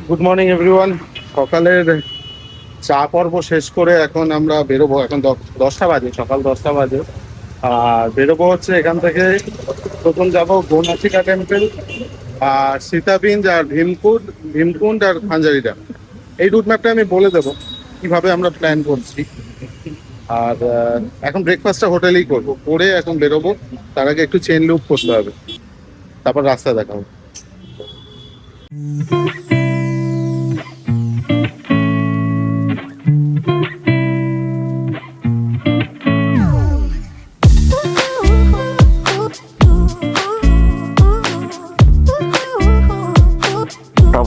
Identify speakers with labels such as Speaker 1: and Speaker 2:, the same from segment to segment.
Speaker 1: Good morning everyone. সকালের চা পর্ব শেষ করে এখন আমরা বেরোবো। এখন 10টা বাজে, সকাল 10টা বাজে। আর বেরোবো হচ্ছে এখান থেকে। প্রথম যাব গোনাচিকা টেম্পল, আর সীতাবিঞ্জ, আর ভীমকুণ্ড আর খাঞ্জারি ড্যাম। এই রুট ম্যাপটা আমি বলে দেবো কিভাবে আমরা প্ল্যান করছি। আর এখন ব্রেকফাস্টটা হোটেলেই করবো, করে এখন বেরোবো। তার আগে একটু চেন লুপ করতে হবে, তারপর রাস্তা দেখাবো।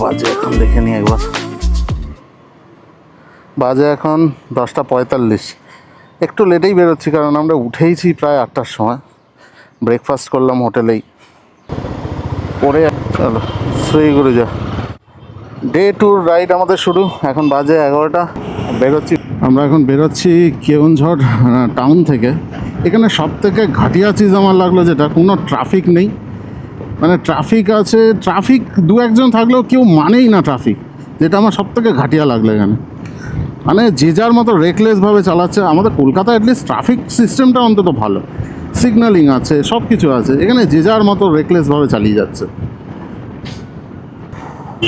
Speaker 1: বাজে এখন দেখে নিই একবার। বাজে এখন 10:45। একটু লেটেই বেরোচ্ছি, কারণ আমরা উঠেইছি প্রায় 8টার সময়। ব্রেকফাস্ট করলাম হোটেলেই, পরে চলো শ্রী গুরুজা। ডে ট্যুর রাইড আমাদের শুরু। এখন বাজে 11টা, বেরোচ্ছি আমরা। এখন বেরোচ্ছি কেওনঝড় টাউন থেকে। এখানে সব থেকে ঘাটিয়া চিজ আমার লাগলো যেটা, কোনো ট্রাফিক নেই। মানে ট্রাফিক আছে, ট্রাফিক দু একজন থাকলেও কেউ মানেই না ট্রাফিক, যেটা আমার সব থেকে ঘাটিয়া লাগলো এখানে। মানে যে যার মতো রেকলেসভাবে চালাচ্ছে। আমাদের কলকাতায় অ্যাটলিস্ট ট্রাফিক সিস্টেমটা অন্তত ভালো, সিগন্যালিং আছে, সব কিছু আছে। এখানে যে যার মতো রেকলেসভাবে চালিয়ে যাচ্ছে।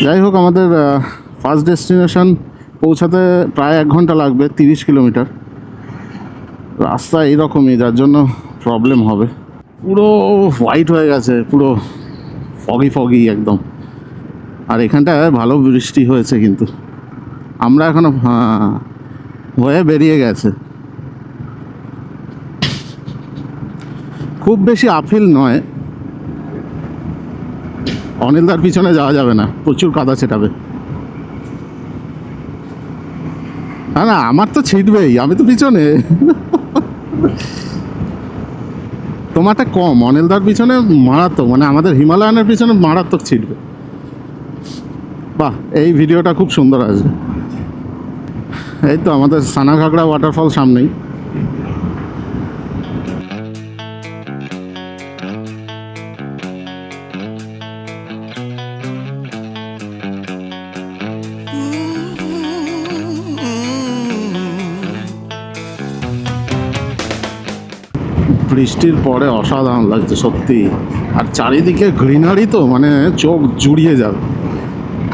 Speaker 1: যাই হোক, আমাদের ফার্স্ট ডেস্টিনেশন পৌঁছাতে প্রায় 1 ঘন্টা লাগবে, 30 কিলোমিটার রাস্তা এইরকমই, যার জন্য প্রবলেম হবে। পুরো হোয়াইট হয়ে গেছে, পুরো ফগি একদম। আর এখানটায় ভালো বৃষ্টি হয়েছে, কিন্তু আমরা এখনো হয়ে বেরিয়ে গেছে। খুব বেশি আপহিল নয়। অনিলদার পিছনে যাওয়া যাবে না, প্রচুর কাদা ছেটাবে। না, আমার তো ছিটবেই, আমি তো পিছনে। তোমারটা কম, অনিলদার পিছনে মারাত্মক, মানে আমাদের হিমালয়ানের পিছনে মারাত্মক ছিটবে। বাহ, এই ভিডিওটা খুব সুন্দর আছে। এই তো আমাদের সানাঘাগড়া ওয়াটারফল সামনেই। বৃষ্টির পরে অসাধারণ লাগছে সত্যি। আর চারিদিকে গ্রিনারি, তো মানে চোখ জুড়িয়ে যাবে।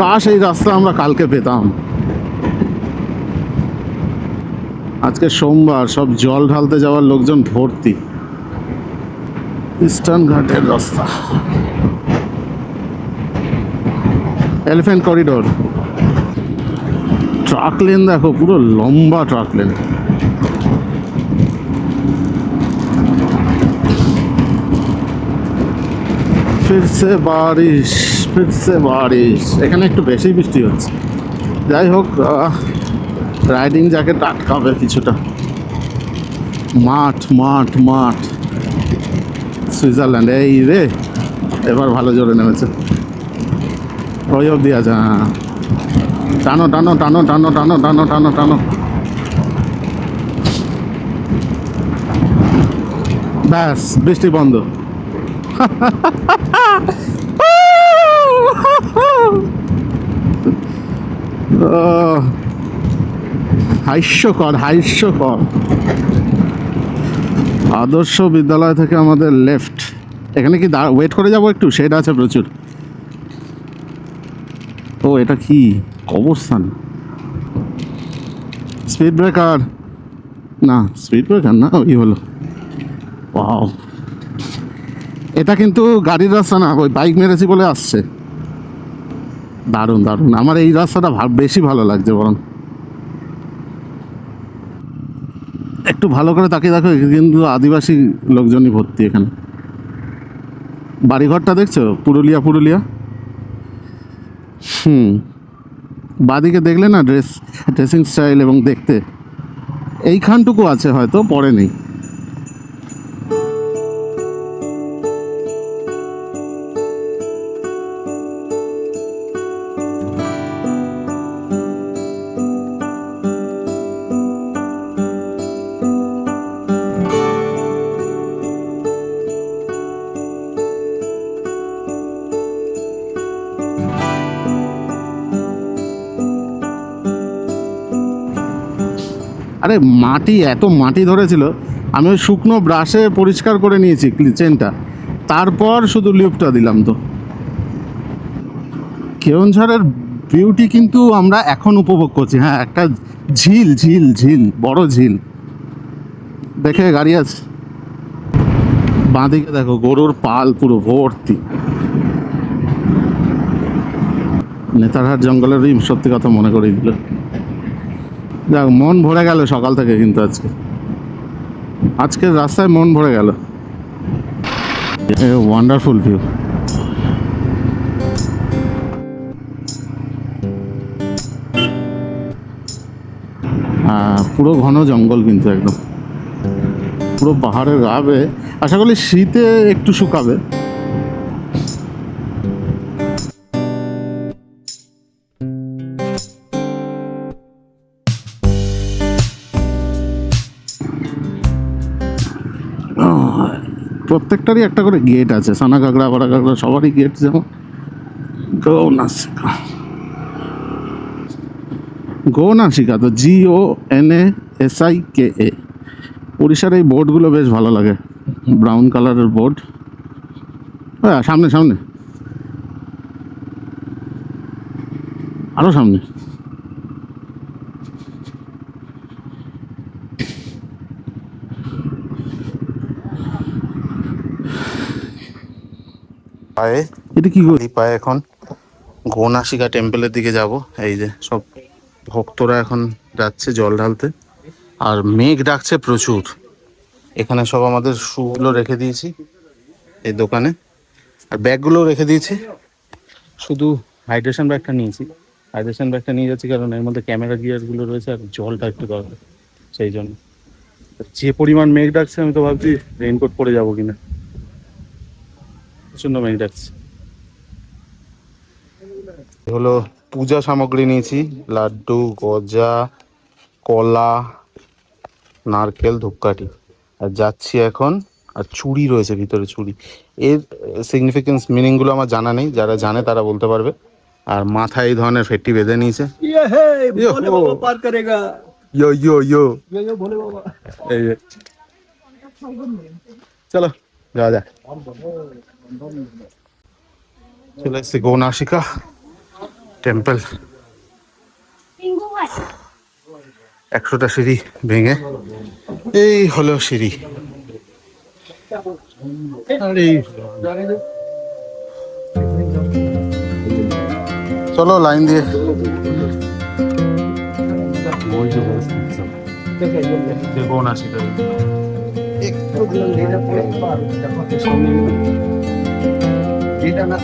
Speaker 1: কাশ এই রাস্তা আমরা কালকে পেতাম। আজকে সোমবার, সব জল ঢালতে যাওয়ার লোকজন ভর্তি। ইস্টার্ন ঘাটের রাস্তা, এলিফ্যান্ট করিডোর। ট্রাক লেন দেখো, পুরো লম্বা ট্রাক লেন। ফিরসে বারিশ। এখানে একটু বেশি বৃষ্টি হচ্ছে। যাই হোক, রাইডিং জ্যাকেট আটকাবে কিছুটা। মাঠ সুইজারল্যান্ড। এই রে, এবার ভালো জোরে নেমেছে। ওই অবধি আছে। হ্যাঁ, টানো। ব্যাস, বৃষ্টি বন্ধ। হাস্যকর। আদর্শ বিদ্যালয় থেকে আমাদের লেফট। এখানে কি ওয়েট করে যাবো একটু? সেটা আছে প্রচুর। ও, এটা কি কবরস্থান? স্পিড ব্রেকার না, ওই হলো। ওয়াও, এটা কিন্তু গাড়ির রাস্তা না, ওই বাইক মেরেছি বলে আসছে। দারুণ। আমার এই রাস্তাটা বেশি ভালো লাগছে বরং। একটু ভালো করে তাকিয়ে দেখো, কিন্তু আদিবাসী লোকজনই ভর্তি এখানে। বাড়িঘরটা দেখছো? পুরুলিয়া। হুম, বাদিকে দেখলে না ড্রেসিং স্টাইল এবং দেখতে এইখানটুকু আছে, হয়তো পরে নেই। আরে মাটি, এত মাটি ধরেছিল, আমি ওই শুকনো ব্রাশে পরিষ্কার করে নিয়েছি চেনটা, তারপর শুধু লিফটটা দিলাম। তো কেওনঝড়ের বিউটি কিন্তু আমরা এখন উপভোগ করছি। হ্যাঁ, একটা ঝিল ঝিল ঝিল, বড় ঝিল। দেখে গাড়ি আছে, বাঁদিকে দেখো গরুর পাল পুরো ভর্তি। নেতারহাট জঙ্গলের রিম সত্যি কথা মনে করে দিল। যাক, মন ভরে গেল সকাল থেকে, কিন্তু আজকের রাস্তায় মন ভরে গেল। Wonderful view. পুরো ঘন জঙ্গল, কিন্তু একদম পুরো পাহাড়ের গাবে। আশা করি শীতে একটু শুকাবে। প্রত্যেকটারই একটা করে গেট আছে, সানাকাগড়া, বারাকাগড়া সবারই গেট যেমন। গৌনাসিকা, গৌনাসিকা তো GONASIKA। উড়িষ্যার এই বোর্ডগুলো বেশ ভালো লাগে, ব্রাউন কালারের বোর্ড। হ্যাঁ, সামনে সামনে, আরো সামনে। পায়ে, এটা কি করি পায়ে এখন গৌনাসিকা টেম্পলের দিকে যাব। এই যে সব ভক্তরা এখন যাচ্ছে জল ঢালতে, আর মেঘ ডাকছে প্রচুর। এখানে সব আমাদের শুগুলো রেখে দিয়েছি এই দোকানে, আর ব্যাগগুলো রেখে দিয়েছি। শুধু হাইড্রেশন ব্যাগটা নিয়েছি, হাইড্রেশন ব্যাগটা নিয়ে যাচ্ছি কারণ এর মধ্যে ক্যামেরা গিয়ারগুলো রয়েছে, আর জলটা একটু দরকার, সেই জন্য। যে পরিমাণ মেঘ ডাকছে, আমি তো ভাবছি রেইনকোট পরে যাবো কিনা, প্রচন্ড মেঘ ডাকছে। হলো পূজা সামগ্রী নিয়েছি, লাড্ডু, গজা, কলা, নারকেল, ধূপকাঠি। আর যাচ্ছি এখন, আর চুড়ি রয়েছে ভিতরে, চুড়ি। এর সিগনিফিকেন্স মিনিংগুলো আমার জানা নেই, যারা জানে তারা বলতে পারবে। আর মাথায় এই ধরনের ফেটটি বেঁধে নিয়েছে। ইয়ো ইয়ো ইয়ো, এই যে। চলো যাওয়া যাক। চলে এসছি গৌনাসিকা টেম্পল। 100টা সিঁড়ি ভেঙে এই হলো সিঁড়ি। আর এই চলো লাইন দিয়ে। গৌনাসিকা না,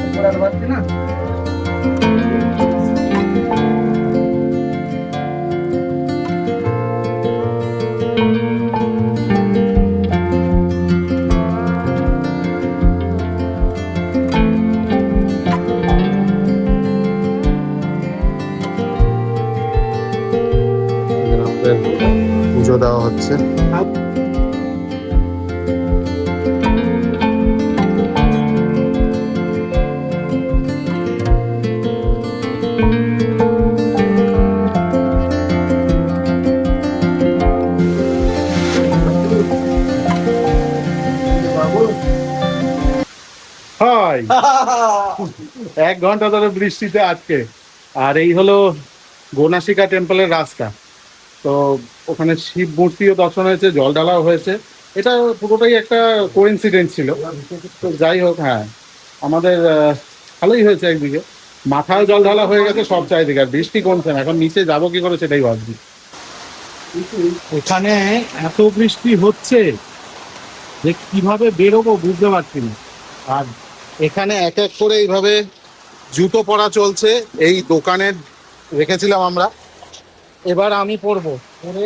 Speaker 1: পুজো দেওয়া হচ্ছে। হাই 1 ঘন্টা ধরে বৃষ্টিতে আজকে। আর এই হলো গৌনাসিকা টেম্পলের রাস্তা। তো ওখানে শিব মূর্তিও দর্শন হয়েছে, জল ঢালাও হয়েছে। এটা পুরোটাই একটা কোইন্সিডেন্স ছিল। তো যাই হোক, হ্যাঁ, আমাদের ভালোই হয়েছে। একদিকে মাথায় জল ঢালা হয়ে গেছে, সব চারিদিকে। আর বৃষ্টি কমছে না, এখন নিচে যাবো কি করে সেটাই ভাবছি। এখানে এত বৃষ্টি হচ্ছে যে কিভাবে বেরোবো বুঝতে পারছি না। আর এখানে এক এক করে এইভাবে জুতো পরা চলছে, এই দোকানে রেখেছিলাম আমরা, এবার আমি পরবো। পরে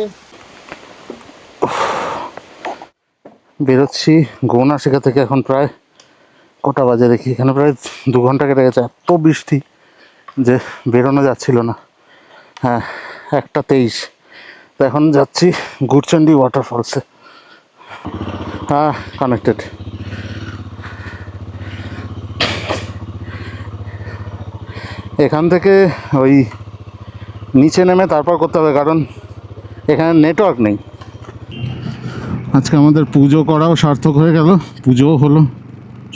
Speaker 1: বেরোচ্ছি গৌনাশিকা থেকে। এখন প্রায় কটা বাজে দেখি, এখানে প্রায় 2 ঘন্টা কেটে গেছে। এত বৃষ্টি যে বেরোনো যাচ্ছিল না। হ্যাঁ, 1:23। তো এখন যাচ্ছি গুড়চণ্ডী ওয়াটারফলসে। হ্যাঁ, কানেক্টেড। এখান থেকে ওই নিচে নেমে তারপর করতে হবে, কারণ এখানে নেটওয়ার্ক নেই। আজকে আমাদের পুজো করাও সার্থক হয়ে গেল, পুজোও হলো,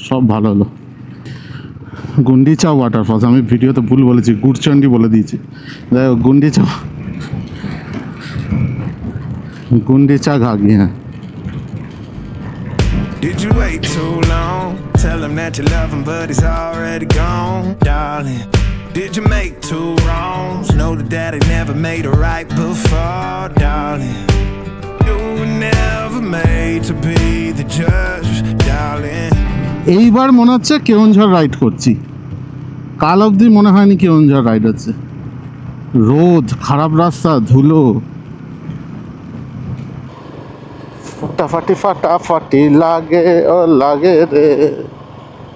Speaker 1: সব ভালো হলো। গুন্ডিচা ওয়াটারফলস, আমি ভিডিওতে ভুল বলেছি, গুড়চণ্ডী বলে দিয়েছি। যাই হোক, গুন্ডিচা ঘাগি। হ্যাঁ,
Speaker 2: Did you wait too long? Tell him that you love him, but he's already gone, darling. Did you make two wrongs? Know that daddy never made a right before, darling. You were never made to be the judge, darling.
Speaker 1: এইবার মনে হচ্ছে Keonjhar ride করছি। কাল অবধি মনে হয়নি Keonjhar ride হচ্ছে। রোদ, খারাপ রাস্তা, ধুলো, ফাটাফাটি ফাটাফাটি লাগে ও লাগে রে।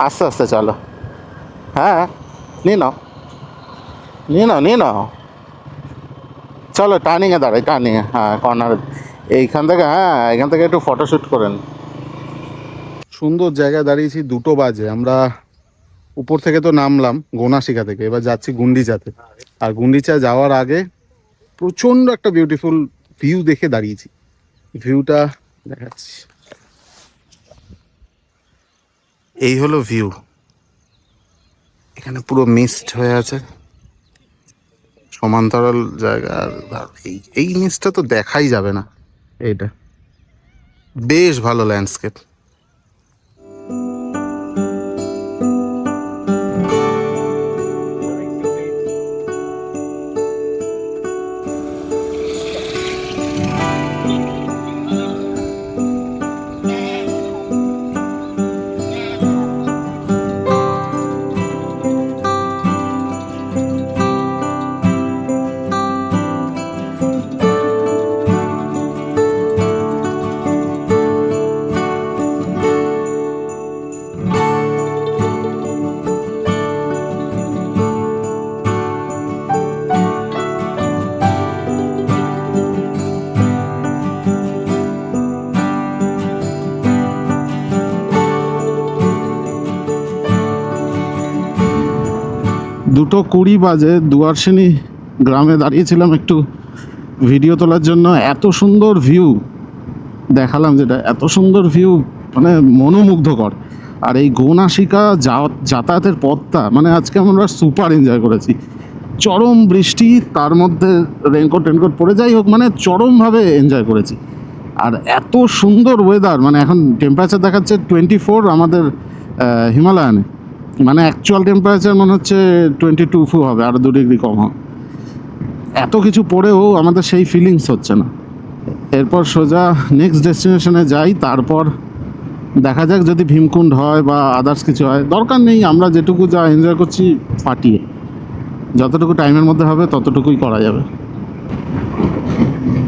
Speaker 1: আস্তে আস্তে চলো। হ্যাঁ, নিয়ে নাও। চলো টার্নিংয়ে দাঁড়াই, টার্নিংয়ে। হ্যাঁ, কর্নারে এইখান থেকে। হ্যাঁ, এখান থেকে একটু ফটোশ্যুট করেন। সুন্দর জায়গায় দাঁড়িয়েছি, 2টো বাজে। আমরা উপর থেকে তো নামলাম গৌনাশিকা থেকে, এবার যাচ্ছি গুন্ডিচাতে। আর গুন্ডিচা যাওয়ার আগে প্রচণ্ড একটা বিউটিফুল ভিউ দেখে দাঁড়িয়েছি। ভিউটা দেখাচ্ছি। এই হলো ভিউ। এখানে পুরো মিস্ট হয়ে আছে, সমান্তরাল জায়গা। আর এই মিস্টটা তো দেখাই যাবে না। এইটা বেশ ভালো ল্যান্ডস্কেপ। দুটো 20 বাজে, দুয়ারসিনী গ্রামে দাঁড়িয়েছিলাম একটু ভিডিও তোলার জন্য। এত সুন্দর ভিউ দেখালাম, যেটা এত সুন্দর ভিউ, মানে মনোমুগ্ধকর। আর এই গৌনাশিকা যাতায়াতের পথটা, মানে আজকে আমরা সুপার এনজয় করেছি। চরম বৃষ্টি, তার মধ্যে রেনকোট পরে, যাই হোক, মানে চরমভাবে এনজয় করেছি। আর এত সুন্দর ওয়েদার, মানে এখন টেম্পারেচার দেখাচ্ছে 24 আমাদের হিমালয়ানে, মানে অ্যাকচুয়াল টেম্পারেচার মনে হচ্ছে 22 হবে, আরও 2 ডিগ্রি কম হবে। এত কিছু পড়েও আমাদের সেই ফিলিংস হচ্ছে না। এরপর সোজা নেক্সট ডেস্টিনেশনে যাই, তারপর দেখা যাক যদি ভীমকুণ্ড হয় বা আদার্স কিছু হয়। দরকার নেই, আমরা যেটুকু যা এনজয় করছি ফাটিয়ে, যতটুকু টাইমের মধ্যে হবে ততটুকুই করা যাবে।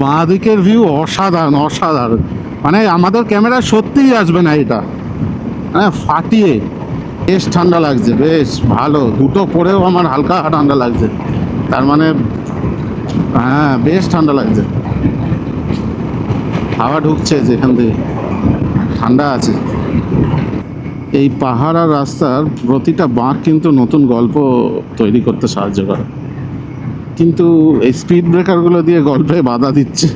Speaker 1: বাঁ দিকের ভিউ অসাধারণ, মানে আমাদের ক্যামেরায় সত্যিই আসবে না এটা, মানে ফাটিয়ে। বেশ ঠান্ডা লাগছে, বেশ ভালো। 2টো পরেও আমার হালকা ঠান্ডা লাগছে, তার মানে হ্যাঁ, বেশ ঠান্ডা লাগছে। হাওয়া ঢুকছে যেখান থেকে, ঠান্ডা আছে। এই পাহাড় আর রাস্তার প্রতিটা বাঁক কিন্তু নতুন গল্প তৈরি করতে সাহায্য করে, কিন্তু এই স্পিড ব্রেকারগুলো দিয়ে গল্পে বাধা দিচ্ছে।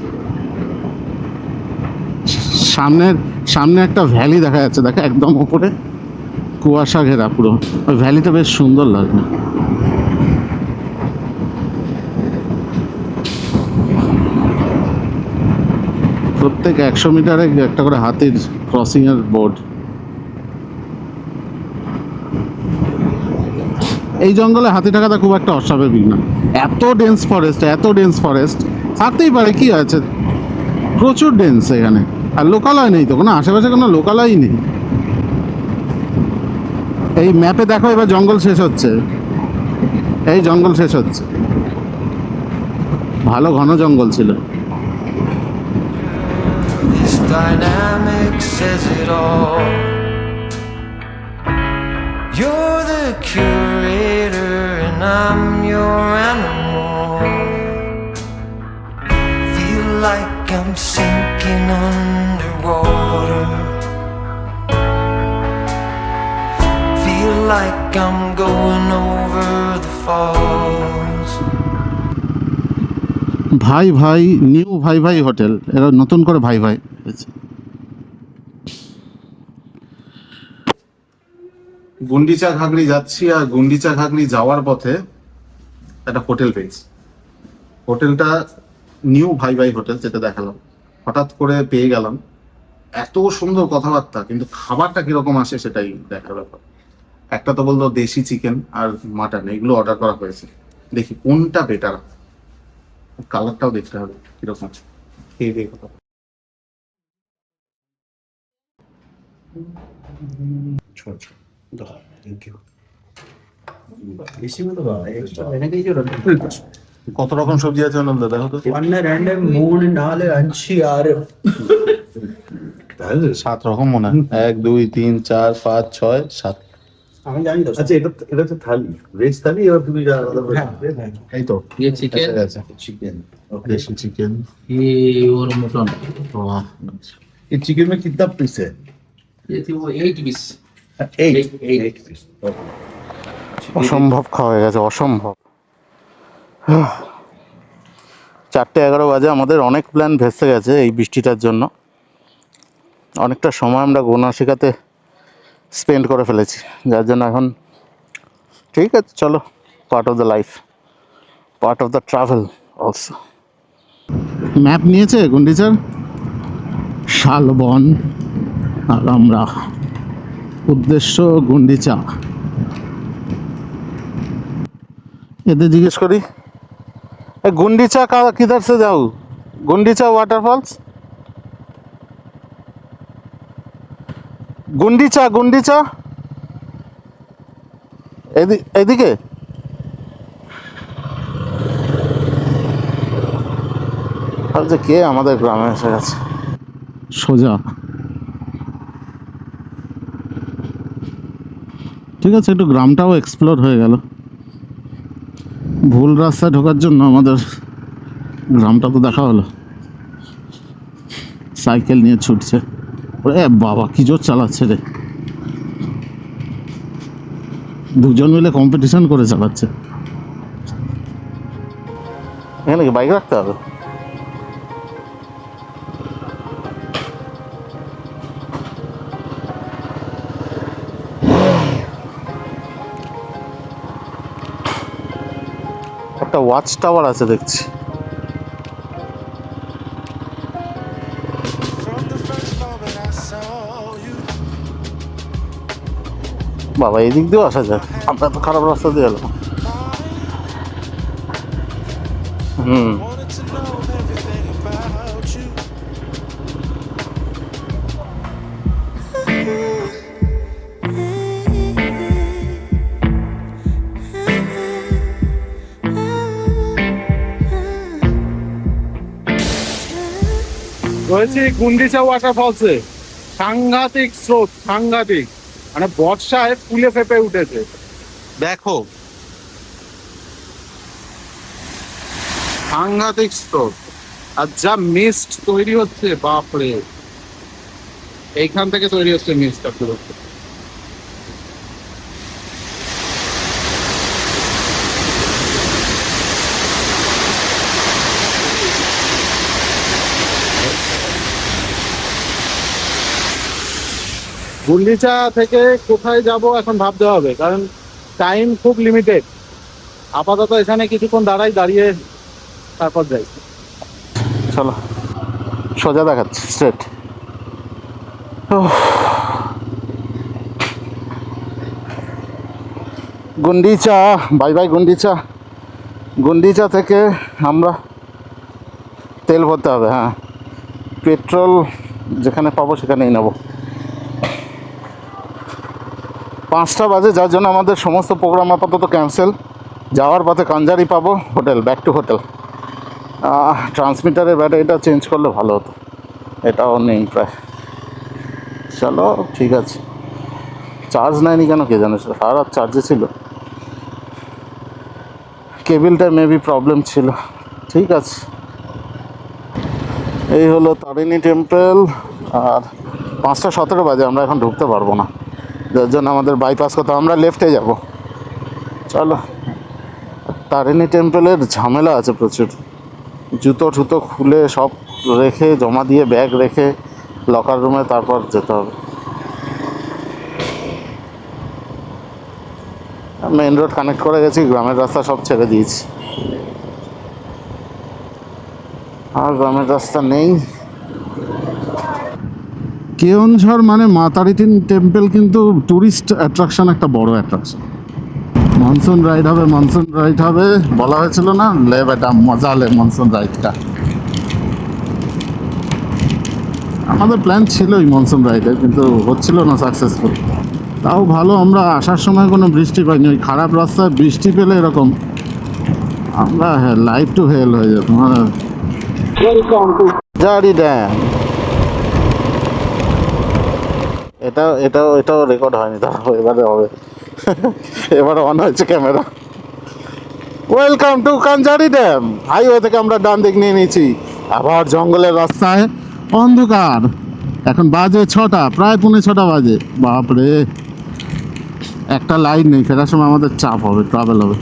Speaker 1: সামনে একটা ভ্যালি দেখা যাচ্ছে, দেখা একদম উপরে কুয়াশা ঘেরা পুরো। ওই ভ্যালিটা বেশ সুন্দর লাগবে। প্রত্যেক 100 মিটারে একটা করে হাতির ক্রসিংয়ের বোর্ড। এই জঙ্গলে হাতি থাকাটা খুব একটা অস্বাভাবিক না। এত ডেন্স ফরেস্ট থাকতেই পারে, কি আছে, প্রচুর ডেন্স এখানে। আর লোকালয় নেই তো, কোনো আশেপাশে কোনো লোকালয়ই নেই। এই ম্যাপে দেখো এবার জঙ্গল শেষ হচ্ছে, এই জঙ্গল শেষ হচ্ছে, ভালো ঘন জঙ্গল ছিল।
Speaker 3: This dynamic says it all. You're the curator and I'm your animal. Feel like I'm sinking underwater. Feel like I'm going over the falls.
Speaker 1: ভাই ভাই নিউ ভাই ভাই হোটেল, এরা নতুন করে ভাই ভাই হয়েছে। গুন্ডিচা ঘাগড়ি যাচ্ছি, আর গুন্ডিচা ঘাগড়ি যাওয়ার পথে একটা হোটেল পেয়েছি। হোটেলটা নিউ ভাই ভাই হোটেল, যেটা দেখালাম, হঠাৎ করে পেয়ে গেলাম। এত সুন্দর কথাবার্তা, কিন্তু খাবারটা কিরকম আসে সেটাই দেখার ব্যাপার। একটা তো বলতো দেশি চিকেন আর মাটন, এগুলো অর্ডার করা হয়েছে। দেখি কোনটা বেটার, কালারটাও দেখতে হবে কিরকম, খেয়ে দিয়ে কথা। কত রকম সবজি আছে অনন্ত, দেখো তো। 7 রকম মনে হয়, 1 2 3 4 5 6 7।
Speaker 4: আমি জানি তো।
Speaker 5: আচ্ছা, এটা হচ্ছে থালি, ভেজ থালি। এবার তুমি যা আলাদা করে
Speaker 1: এই তো
Speaker 4: ये चिकन,
Speaker 5: चिकन।
Speaker 1: দেশি চিকেন।
Speaker 4: ये और मटन।
Speaker 1: वाह,
Speaker 5: ये चिकन में कितना पीस है?
Speaker 4: ये थी वो 8 पीस।
Speaker 5: 8 पीस।
Speaker 1: অসম্ভব খাওয়া হয়ে গেছে, অসম্ভব। 4:11 বাজে, আমাদের অনেক প্ল্যান ভেসে গেছে এই বৃষ্টিটার জন্য। অনেকটা সময় আমরা গোনাশিকাতে স্পেন্ড করে ফেলেছি, যার জন্য এখন ঠিক আছে, চলো, part of the life, part of the travel also. Map নিয়েছে গুন্ডিচার, শালবন, আর আমরা উদ্দেশ্য গুন্ডিচা। এদের জিজ্ঞেস করি, গুন্ডিচা কিধার সে যাও, গুন্ডিচা ওয়াটারফলস, গুন্ডিচা গুন্ডিচা এদিকে। ভাবছে কে আমাদের গ্রামে এসে গেছে সোজা। ঠিক আছে, একটু গ্রামটাও এক্সপ্লোর হয়ে গেল। ভুল রাস্তায় ঢোকার জন্য আমাদের গ্রামটা তো দেখা হলো। সাইকেল নিয়ে ছুটছে, ওরে বাবা কি জোর চালাচ্ছে রে, দুজন মিলে কম্পিটিশন করে চালাচ্ছে। এখানে কি বাইক রাখতে হবে? একটা ওয়াচ টাওয়ার আছে দেখছি।
Speaker 2: From the first moment I saw you,
Speaker 1: বাবা এদিক দিয়েও আসা যায়, আমরা তো খারাপ রাস্তা দিয়ে এলাম।
Speaker 2: wanted to know everything about you.
Speaker 6: রয়েছে গুন্ডিচা ওয়াটারফলসে। সাংঘাতিক স্রোত, সাংঘাতিক, মানে বর্ষায় ফুলে ফেপে উঠেছে। দেখো সাংঘাতিক স্রোত, আর যা মিস্ট তৈরি হচ্ছে, বাপরে, এইখান থেকে তৈরি হচ্ছে মিস্টটা পুরো। গুন্ডিচা থেকে কোথায় যাব এখন ভাবতে হবে, কারণ টাইম খুব লিমিটেড। আপাতত এখানে কিছুক্ষণ দাঁড়িয়ে তারপর যাই।
Speaker 1: চলো সোজা দেখাচ্ছি, straight. Gundicha, bye bye Gundicha. Gundicha থেকে আমরা তেল ভরতে হবে। হ্যাঁ, পেট্রোল যেখানে পাবো সেখানেই নেব। 5টা বাজে, যার জন্য আমাদের সমস্ত প্রোগ্রাম আপাতত ক্যান্সেল। যাওয়ার পথে কাঞ্জারি পাবো, হোটেল, ব্যাক টু হোটেল। ট্রান্সমিটারের ব্যাটারিটা চেঞ্জ করলে ভালো হতো, এটাও নেই প্রায়। চলো ঠিক আছে। চার্জ নেয়নি কেন কে জানে, সারা রাত চার্জে ছিল, কেবিলটা মেবি প্রবলেম ছিল। ঠিক আছে, এই হলো তারিণী টেম্পল। আর 5:17 বাজে, আমরা এখন ঢুকতে পারবো না, যার জন্য আমাদের বাইপাস করতে, আমরা লেফটে যাব। চলো, তারিণী টেম্পলের ঝামেলা আছে প্রচুর, জুতো টুতো খুলে সব রেখে, জমা দিয়ে ব্যাগ রেখে লকার রুমে, তারপর যেতে হবে। মেইন রোড কানেক্ট করে গেছি, গ্রামের রাস্তা সব ছেড়ে দিয়েছি, আর গ্রামের রাস্তা নেই। কেওনঝড় মানে মা তারিণী টেম্পল কিন্তু ট্যুরিস্ট অ্যাট্রাকশন, একটা বড় অ্যাট্রাকশন। মনসুন রাইড হবে, মনসুন রাইড হবে বলা হয়েছিল না, লে বেটা মজা লে মনসুন রাইডটা। আমাদের প্ল্যান ছিল এই মনসুন রাইডের, কিন্তু হচ্ছিল না সাকসেসফুল। তাও ভালো, আমরা আসার সময় কোনো বৃষ্টি পাইনি। ওই খারাপ রাস্তায় বৃষ্টি পেলে এরকম আমরা লাইফ টু হেল হয়ে যেত। ওয়েলকাম টু জারি ড্যাম। এটাও রেকর্ড হয়নি, তারপর এবারে হবে। এবারে অন হয়েছে camera. Welcome to Kanjari dam. Highway থেকে আমরা ডান দিক নিয়ে নিয়েছি, আবার জঙ্গলের রাস্তায়, অন্ধকার। এখন বাজে 6টা, প্রায় 6:45 বাজে। বাপরে, একটা লাইট নেই, ফেরার সময় আমাদের চাপ হবে, ট্রাভেল হবে।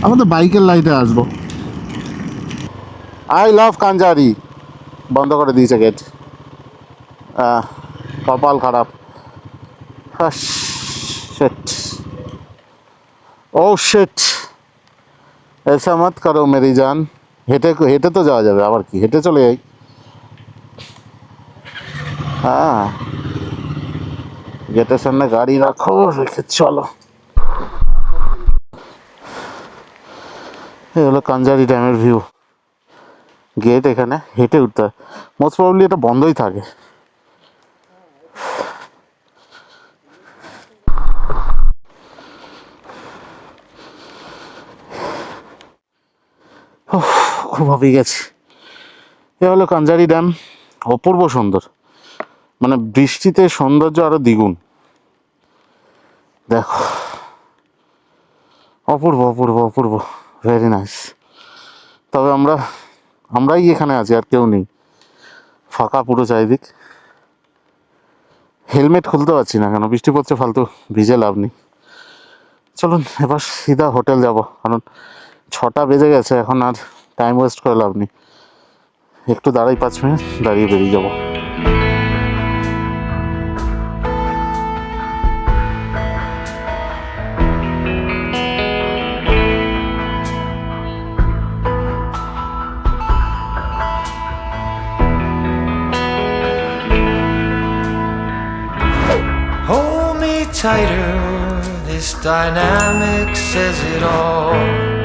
Speaker 1: আমাদের বাইকের লাইটে আসবো। I love Kanjari. বন্ধ করে দিয়েছে গেট, কপাল খারাপ। शिट, ओ शिट, ऐसा मत करो मेरी जान। হেঁটে তো যাওয়া যাবে, আবার কি হেঁটে চলে যাই। হ্যাঁ, গেটের সামনে গাড়ি রাখো, রেখে চলো। এই হলো কাঞ্জারি ড্যামের ভিউ। গেট এখানে, হেঁটে উঠতে হয়। মোস্ট প্রবাবলি এটা বন্ধই থাকে। খুব হাঁপিয়ে গেছে। এ হলো কাঞ্জারি ড্যাম, অপূর্ব সুন্দর, মানে বৃষ্টিতে সৌন্দর্য আরো দ্বিগুণ। দেখো, অপূর্ব অপূর্ব অপূর্ব, ভেরি নাইস। তবে আমরাই এখানে আছি, আর কেউ নেই, ফাঁকা পুরো চারিদিক। হেলমেট খুলতে পারছি না কেন, বৃষ্টি পড়ছে, ফালতু ভিজে লাভ নেই। চলুন এবার সিধা হোটেল যাব, কারণ 6টা বেজে গেছে, এখন আর টাইম ওয়েস্ট করে লাভ নেই। একটু দাঁড়াই, 5 মিনিট দাঁড়িয়ে বেরিয়ে যাব।
Speaker 3: Hold me tighter, this dynamic says it all.